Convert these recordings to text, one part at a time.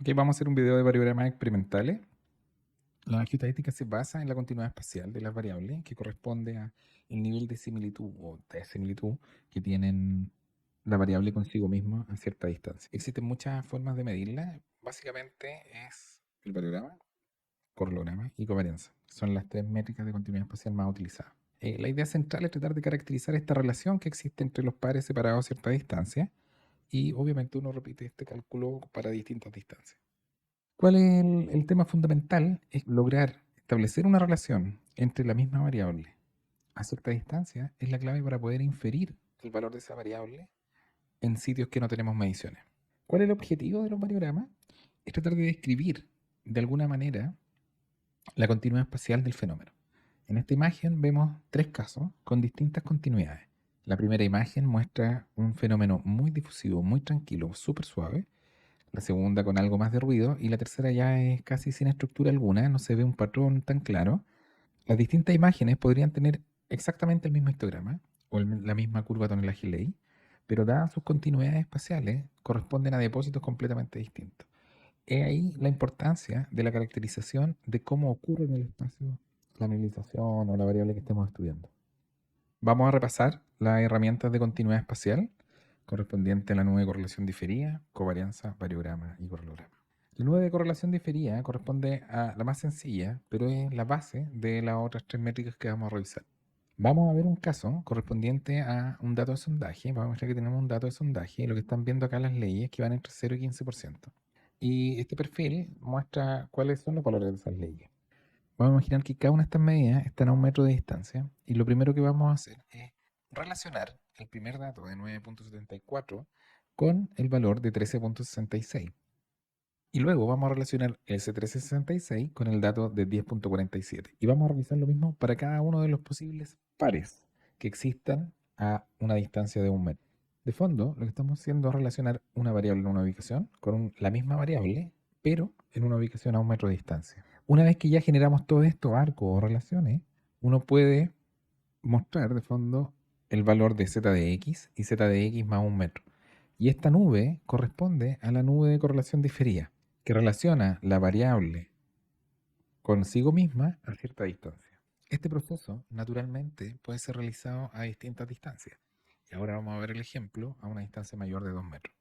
Ok, vamos a hacer un video de variogramas experimentales. La geoestadística se basa en la continuidad espacial de las variables, que corresponde a el nivel de similitud o desimilitud que tienen la variable consigo misma a cierta distancia. Existen muchas formas de medirla. Básicamente es el variograma, correlograma y covarianza. Son las tres métricas de continuidad espacial más utilizadas. La idea central es tratar de caracterizar esta relación que existe entre los pares separados a cierta distancia, y obviamente uno repite este cálculo para distintas distancias. ¿Cuál es el tema fundamental? Es lograr establecer una relación entre la misma variable a cierta distancia. Es la clave para poder inferir el valor de esa variable en sitios que no tenemos mediciones. ¿Cuál es el objetivo de los variogramas? Es tratar de describir de alguna manera la continuidad espacial del fenómeno. En esta imagen vemos tres casos con distintas continuidades. La primera imagen muestra un fenómeno muy difusivo, muy tranquilo, súper suave. La segunda con algo más de ruido y la tercera ya es casi sin estructura alguna, no se ve un patrón tan claro. Las distintas imágenes podrían tener exactamente el mismo histograma o la misma curva tonelaje-Ley, pero dadas sus continuidades espaciales, corresponden a depósitos completamente distintos. He ahí la importancia de la caracterización de cómo ocurre en el espacio la analización o la variable que estemos estudiando. Vamos a repasar las herramientas de continuidad espacial correspondiente a la nube de correlación diferida, covarianza, variograma y correlograma. La nube de correlación diferida corresponde a la más sencilla, pero es la base de las otras tres métricas que vamos a revisar. Vamos a ver un caso correspondiente a un dato de sondaje. Vamos a mostrar que tenemos un dato de sondaje y lo que están viendo acá las leyes que van entre 0 y 15%. Y este perfil muestra cuáles son los valores de esas leyes. Vamos a imaginar que cada una de estas medidas están a 1 metro de distancia y lo primero que vamos a hacer es relacionar el primer dato de 9,74 con el valor de 13,66. Y luego vamos a relacionar ese 13,66 con el dato de 10,47. Y vamos a realizar lo mismo para cada uno de los posibles pares que existan a una distancia de 1 metro. De fondo, lo que estamos haciendo es relacionar una variable en una ubicación con la misma variable, pero en una ubicación a 1 metro de distancia. Una vez que ya generamos todo esto, arcos o relaciones, uno puede mostrar de fondo el valor de z de x y z de x más 1 metro. Y esta nube corresponde a la nube de correlación diferida, que relaciona la variable consigo misma a cierta distancia. Este proceso, naturalmente, puede ser realizado a distintas distancias. Y ahora vamos a ver el ejemplo a una distancia mayor de 2 metros,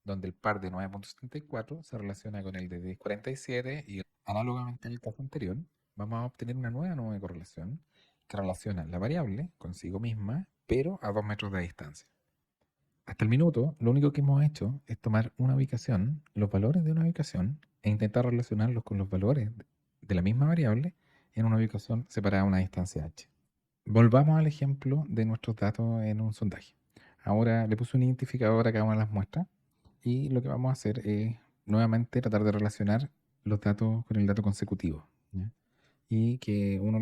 donde el par de 9,74 se relaciona con el de 10,47 y análogamente en el caso anterior, vamos a obtener una nueva nube de correlación que relaciona la variable consigo misma, pero a 2 metros de distancia. Hasta el minuto, lo único que hemos hecho es tomar una ubicación, los valores de una ubicación, e intentar relacionarlos con los valores de la misma variable en una ubicación separada a una distancia h. Volvamos al ejemplo de nuestros datos en un sondaje. Ahora le puse un identificador a cada una de las muestras y lo que vamos a hacer es nuevamente tratar de relacionar los datos con el dato consecutivo, ¿ya? Y que uno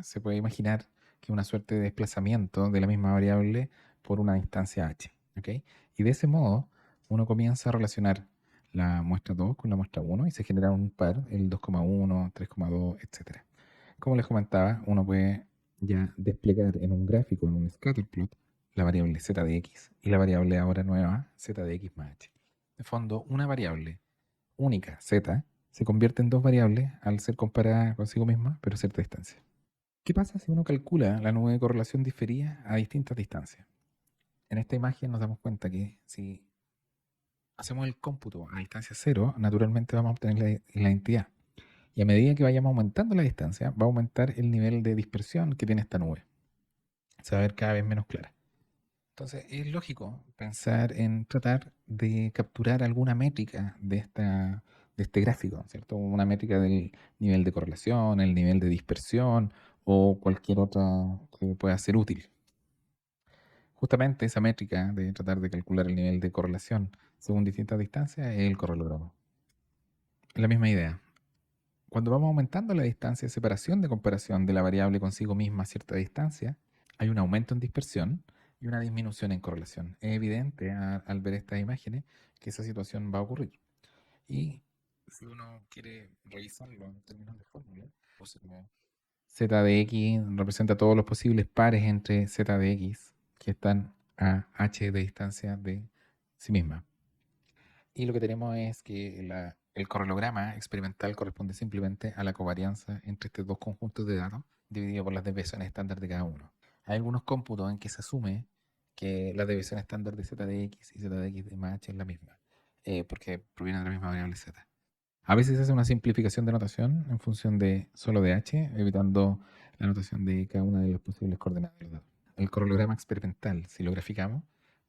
se puede imaginar que es una suerte de desplazamiento de la misma variable por una distancia h. ¿Ok? Y de ese modo uno comienza a relacionar la muestra 2 con la muestra 1 y se genera un par, el 2,1, 3,2, etc. Como les comentaba, uno puede ya desplegar en un gráfico, en un scatter plot, la variable z de x y la variable ahora nueva z de x más h. De fondo, una variable única, z, se convierte en dos variables al ser comparada consigo misma, pero a cierta distancia. ¿Qué pasa si uno calcula la nube de correlación diferida a distintas distancias? En esta imagen nos damos cuenta que si hacemos el cómputo a distancia cero, naturalmente vamos a obtener la identidad. Y a medida que vayamos aumentando la distancia, va a aumentar el nivel de dispersión que tiene esta nube. Se va a ver cada vez menos clara. Entonces, es lógico pensar en tratar de capturar alguna métrica de este gráfico, ¿cierto? Una métrica del nivel de correlación, el nivel de dispersión o cualquier otra que pueda ser útil. Justamente esa métrica de tratar de calcular el nivel de correlación según distintas distancias es el correlogramo. La misma idea. Cuando vamos aumentando la distancia de separación de comparación de la variable consigo misma a cierta distancia, hay un aumento en dispersión y una disminución en correlación. Es evidente al ver estas imágenes que esa situación va a ocurrir. Y si uno quiere revisarlo en términos de fórmula, pues como z de x representa todos los posibles pares entre z de x que están a h de distancia de sí misma. Y lo que tenemos es que el correlograma experimental corresponde simplemente a la covarianza entre estos dos conjuntos de datos dividido por las desviaciones estándar de cada uno. Hay algunos cómputos en que se asume que la desviación estándar de z de x y z de x de más h es la misma, porque proviene de la misma variable z. A veces se hace una simplificación de notación en función de solo de h, evitando la notación de cada una de las posibles coordenadas de los datos. El correlograma experimental, si lo graficamos,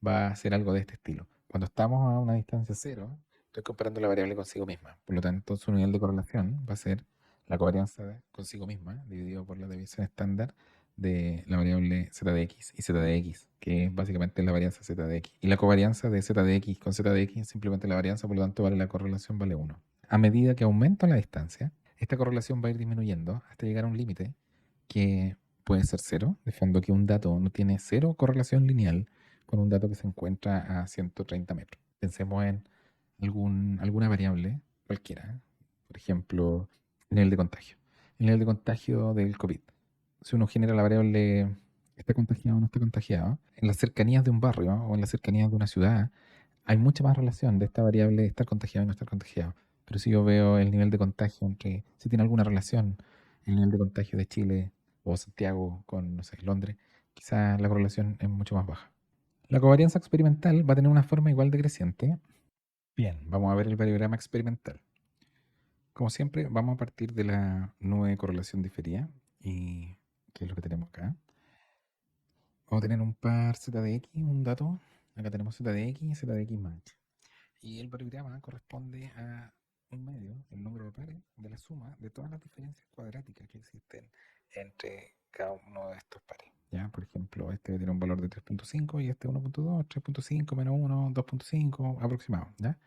va a ser algo de este estilo. Cuando estamos a una distancia cero, estoy comparando la variable consigo misma. Por lo tanto, su nivel de correlación va a ser la covarianza consigo misma dividido por la desviación estándar de la variable z de x y z de x, que es básicamente la varianza z de x. Y la covarianza de z de x con z de x es simplemente la varianza, por lo tanto, la correlación vale 1. A medida que aumenta la distancia, esta correlación va a ir disminuyendo hasta llegar a un límite que puede ser cero, de fondo que un dato no tiene cero correlación lineal con un dato que se encuentra a 130 metros. Pensemos en alguna variable cualquiera, por ejemplo, el nivel de contagio. El nivel de contagio del COVID. Si uno genera la variable está contagiado o no está contagiado, en las cercanías de un barrio o en las cercanías de una ciudad, hay mucha más relación de esta variable de estar contagiado y no estar contagiado. Pero si yo veo el nivel de contagio entre, si tiene alguna relación el nivel de contagio de Chile o Santiago con, no sé, Londres, quizás la correlación es mucho más baja. La covarianza experimental va a tener una forma igual de creciente. Bien, vamos a ver el variograma experimental. Como siempre, vamos a partir de la nube de correlación diferida, y que es lo que tenemos acá. Vamos a tener un par z de x, un dato. Acá tenemos z de x y z de x más h. Y el variograma corresponde a un medio, el número de pares, de la suma de todas las diferencias cuadráticas que existen entre cada uno de estos pares. ¿Ya? Por ejemplo, este tiene un valor de 3.5 y este 1.2, 3.5 menos 1, 2.5 aproximado. ¿Ya?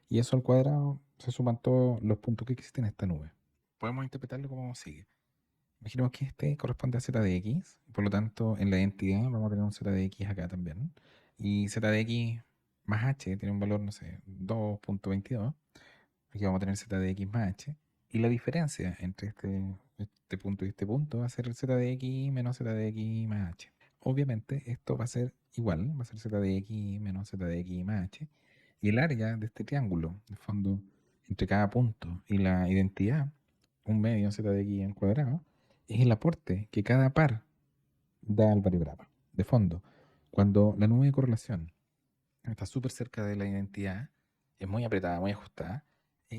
Y eso al cuadrado se suman todos los puntos que existen en esta nube. Podemos interpretarlo como sigue. Imaginemos que este corresponde a z de x, por lo tanto en la identidad vamos a tener un z de x acá también. Y z de x más h tiene un valor, no sé, 2.22. Aquí vamos a tener z de x más h. Y la diferencia entre este punto y este punto va a ser el z de x menos z de x más h. Obviamente esto va a ser igual, va a ser z de x menos z de x más h. Y el área de este triángulo, de fondo, entre cada punto y la identidad, un medio z de x al cuadrado, es el aporte que cada par da al variograma. De fondo, cuando la nube de correlación está súper cerca de la identidad, es muy apretada, muy ajustada,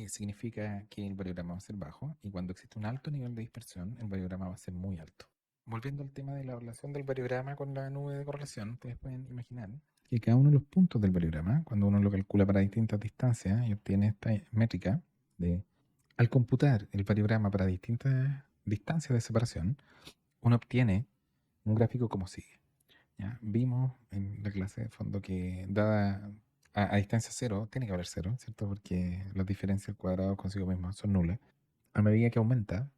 significa que el variograma va a ser bajo, y cuando existe un alto nivel de dispersión, el variograma va a ser muy alto. Volviendo al tema de la relación del variograma con la nube de correlación, ustedes pueden imaginar que cada uno de los puntos del variograma, cuando uno lo calcula para distintas distancias y obtiene esta métrica de, al computar el variograma para distintas distancias de separación, uno obtiene un gráfico como sigue. ¿Ya? Vimos en la clase de fondo que dada a distancia cero, tiene que haber cero, ¿cierto? Porque las diferencias al cuadrado consigo mismas son nulas. A medida que aumenta,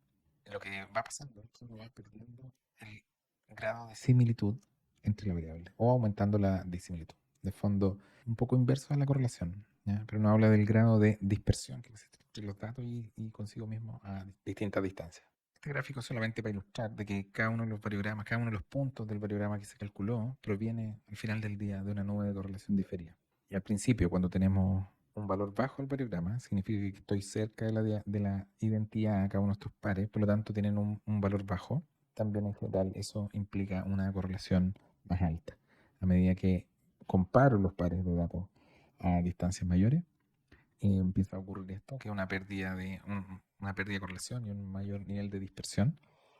lo que va pasando es que uno va perdiendo el grado de similitud entre la variable o aumentando la disimilitud. De fondo, un poco inverso a la correlación, ¿ya? Pero no habla del grado de dispersión que existe entre los datos y consigo mismo a distintas distancias. Este gráfico es solamente para ilustrar de que cada uno de los variogramas, cada uno de los puntos del variograma que se calculó, proviene al final del día de una nube de correlación diferida. Y al principio, cuando tenemos un valor bajo del variograma, significa que estoy cerca de la identidad de cada uno de estos pares, por lo tanto tienen un valor bajo. También en general eso implica una correlación más alta. A medida que comparo los pares de datos a distancias mayores, empieza a ocurrir esto, que es una pérdida de correlación y un mayor nivel de dispersión.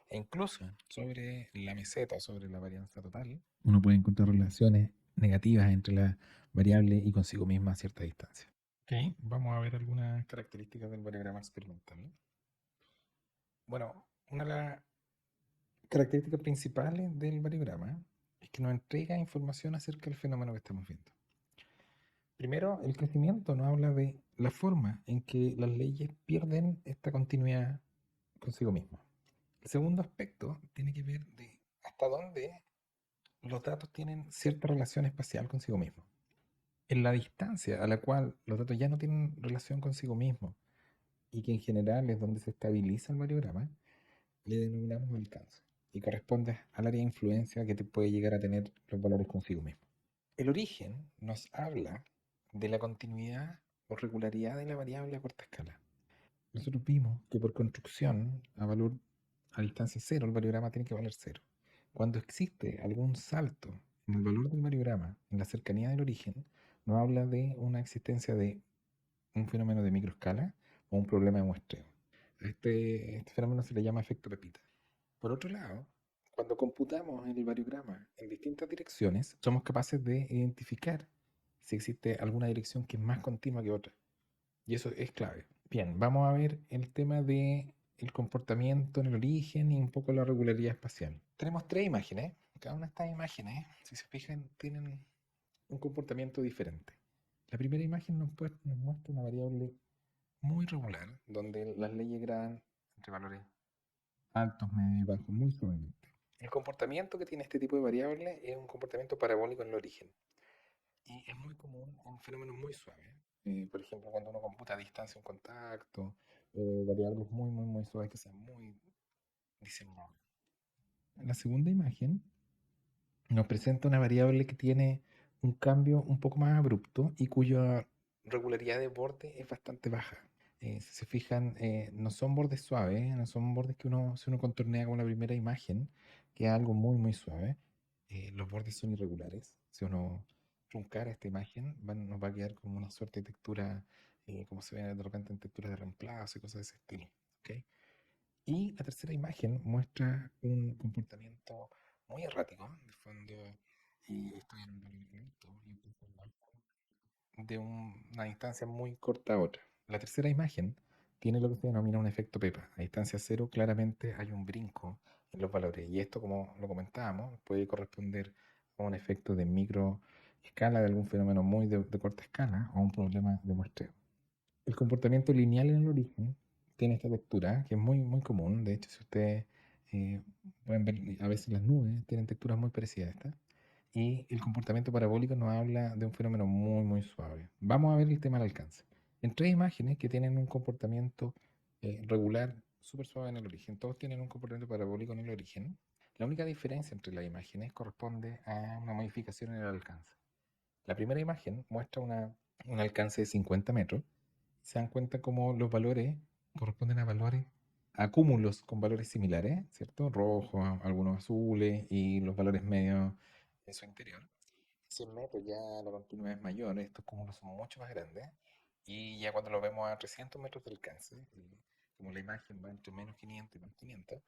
E incluso sobre la meseta, sobre la varianza total, uno puede encontrar relaciones negativas entre la variable y consigo misma a cierta distancia. Ok, vamos a ver algunas características del variograma experimental. Bueno, una de las características principales del variograma es que nos entrega información acerca del fenómeno que estamos viendo. Primero, el crecimiento nos habla de la forma en que las leyes pierden esta continuidad consigo mismas. El segundo aspecto tiene que ver de hasta dónde los datos tienen cierta relación espacial consigo mismos. En la distancia a la cual los datos ya no tienen relación consigo mismos y que en general es donde se estabiliza el variograma, le denominamos alcance y corresponde al área de influencia que te puede llegar a tener los valores consigo mismos. El origen nos habla de la continuidad o regularidad de la variable a corta escala. Nosotros vimos que por construcción, a distancia cero, el variograma tiene que valer cero. Cuando existe algún salto en el valor del variograma, en la cercanía del origen, nos habla de una existencia de un fenómeno de microescala o un problema de muestreo. Este fenómeno se le llama efecto Pepita. Por otro lado, cuando computamos el variograma en distintas direcciones, somos capaces de identificar si existe alguna dirección que es más continua que otra. Y eso es clave. Bien, vamos a ver el tema de el comportamiento en el origen y un poco la regularidad espacial. Tenemos tres imágenes. Cada una de estas imágenes, si se fijan, tienen un comportamiento diferente. La primera imagen nos muestra una variable muy regular, donde las leyes gradan entre valores altos, medios y bajos muy suavemente. El comportamiento que tiene este tipo de variable es un comportamiento parabólico en el origen. Y es muy común en fenómenos muy suaves. Por ejemplo, cuando uno computa a distancia un contacto, o variables muy suaves que sean muy diseminadas. La segunda imagen nos presenta una variable que tiene un cambio un poco más abrupto y cuya regularidad de borde es bastante baja. Si se fijan, no son bordes suaves, no son bordes que si uno contornea con la primera imagen, que es algo muy suave. Los bordes son irregulares. Si uno truncara esta imagen, nos va a quedar como una suerte de textura, como se ve de repente en texturas de reemplazo y cosas de ese estilo. ¿Ok? Y la tercera imagen muestra un comportamiento muy errático. De fondo, estoy en un valor alto y empiezo a bajar de una distancia muy corta a otra. La tercera imagen tiene lo que se denomina un efecto Pepa. A distancia cero claramente hay un brinco en los valores y esto, como lo comentábamos, puede corresponder a un efecto de micro escala de algún fenómeno muy de corta escala o un problema de muestreo. El comportamiento lineal en el origen tiene esta textura que es muy común. De hecho, si ustedes eh, pueden ver, a veces las nubes tienen texturas muy parecidas a esta. Y el comportamiento parabólico nos habla de un fenómeno muy suave. Vamos a ver el tema del alcance. En tres imágenes que tienen un comportamiento regular, súper suave en el origen, todos tienen un comportamiento parabólico en el origen. La única diferencia entre las imágenes corresponde a una modificación en el alcance. La primera imagen muestra un alcance de 50 metros. Se dan cuenta cómo los valores corresponden a valores, a cúmulos con valores similares, ¿cierto? Rojos, algunos azules y los valores medios en su interior. 100 metros ya la continuidad es mayor, estos cúmulos son mucho más grandes. Y ya cuando lo vemos a 300 metros de alcance, como la imagen va entre -500 y +500,